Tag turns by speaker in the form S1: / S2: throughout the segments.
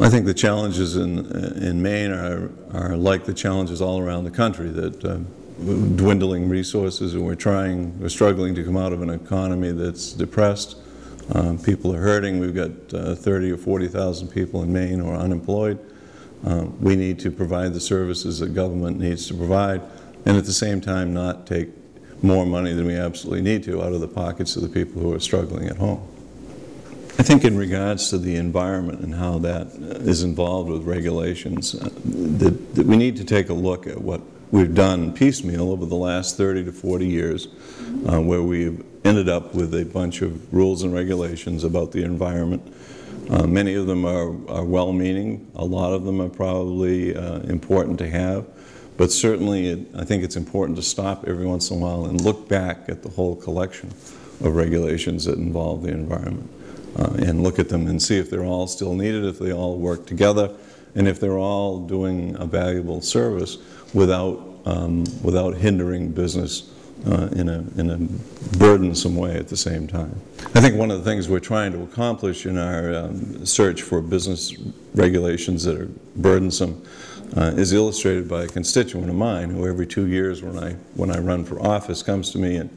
S1: I think the challenges in Maine are like the challenges all around the country, that dwindling resources, and we're struggling to come out of an economy that's depressed. People are hurting. We've got 30 or 40,000 people in Maine who are unemployed. We need to provide the services that government needs to provide, and at the same time not take more money than we absolutely need to out of the pockets of the people who are struggling at home. I think in regards to the environment and how that is involved with regulations, that we need to take a look at what we've done piecemeal over the last 30 to 40 years, where we've ended up with a bunch of rules and regulations about the environment. Many of them are well-meaning. A lot of them are probably important to have. But certainly, I think it's important to stop every once in a while and look back at the whole collection of regulations that involve the environment. And look at them and see if they're all still needed, if they all work together, and if they're all doing a valuable service without hindering business in a burdensome way at the same time. I think one of the things we're trying to accomplish in our search for business regulations that are burdensome is illustrated by a constituent of mine who every 2 years when I run for office comes to me, and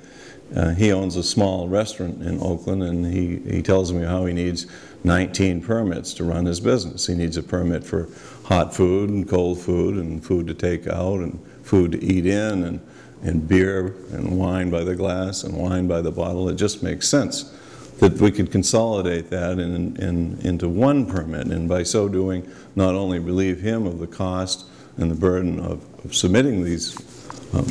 S1: he owns a small restaurant in Oakland, and he tells me how he needs 19 permits to run his business. He needs a permit for hot food and cold food and food to take out and food to eat in and beer and wine by the glass and wine by the bottle. It just makes sense that we could consolidate that into one permit, and by so doing not only relieve him of the cost and the burden of submitting these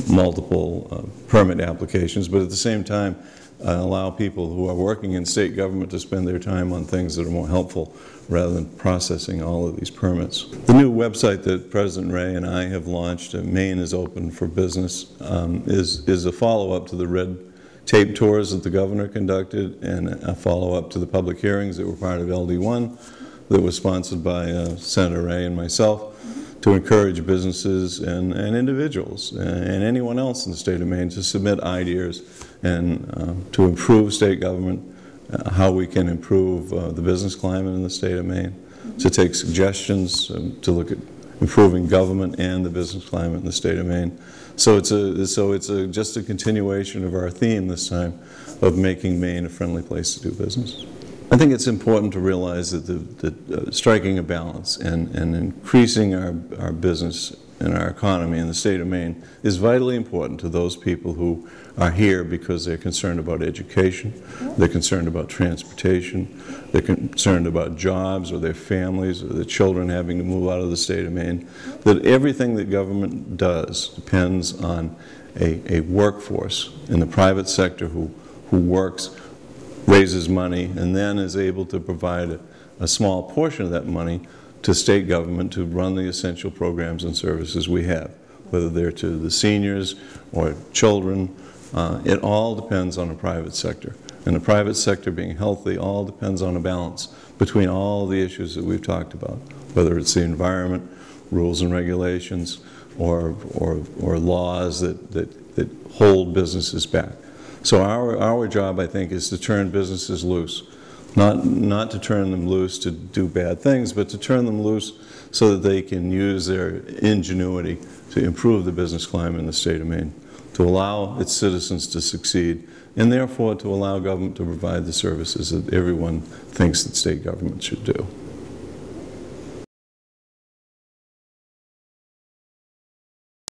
S1: multiple permit applications, but at the same time allow people who are working in state government to spend their time on things that are more helpful rather than processing all of these permits. The new website that President Ray and I have launched, Maine is Open for Business, is a follow-up to the red tape tours that the governor conducted, and a follow-up to the public hearings that were part of LD1 that was sponsored by Senator Ray and myself, to encourage businesses and individuals and anyone else in the state of Maine to submit ideas and to improve state government, how we can improve the business climate in the state of Maine, to take suggestions to look at improving government and the business climate in the state of Maine. So it's just a continuation of our theme this time of making Maine a friendly place to do business. I think it's important to realize that striking a balance and increasing our business and our economy in the state of Maine is vitally important to those people who are here because they're concerned about education, they're concerned about transportation, they're concerned about jobs or their families or their children having to move out of the state of Maine. That everything that government does depends on a workforce in the private sector who works, raises money, and then is able to provide a small portion of that money to state government to run the essential programs and services we have, whether they're to the seniors or children. It all depends on the private sector. And the private sector being healthy all depends on a balance between all the issues that we've talked about, whether it's the environment, rules and regulations, or laws that hold businesses back. So our job, I think, is to turn businesses loose. Not to turn them loose to do bad things, but to turn them loose so that they can use their ingenuity to improve the business climate in the state of Maine, to allow its citizens to succeed, and therefore to allow government to provide the services that everyone thinks that state government should do.